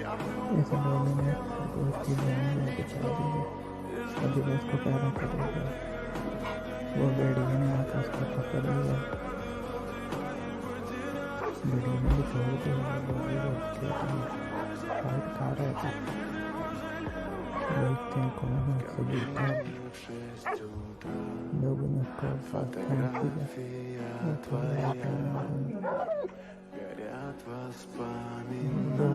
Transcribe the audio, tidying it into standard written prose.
इस डोली ने रोज की जमीन में बिछा दी है। अभी वो उसको पैदा करेगा। वो भेड़िए ने आकर उसको पकड़ लिया। भेड़िए ने भी छोड़ दी। वो भी वो खेत में काट खा रहा था। देखते हैं कौन उससे जीता है। लोगों ने उसको फेंक दिया। वो थोड़ा ही टाइम में वो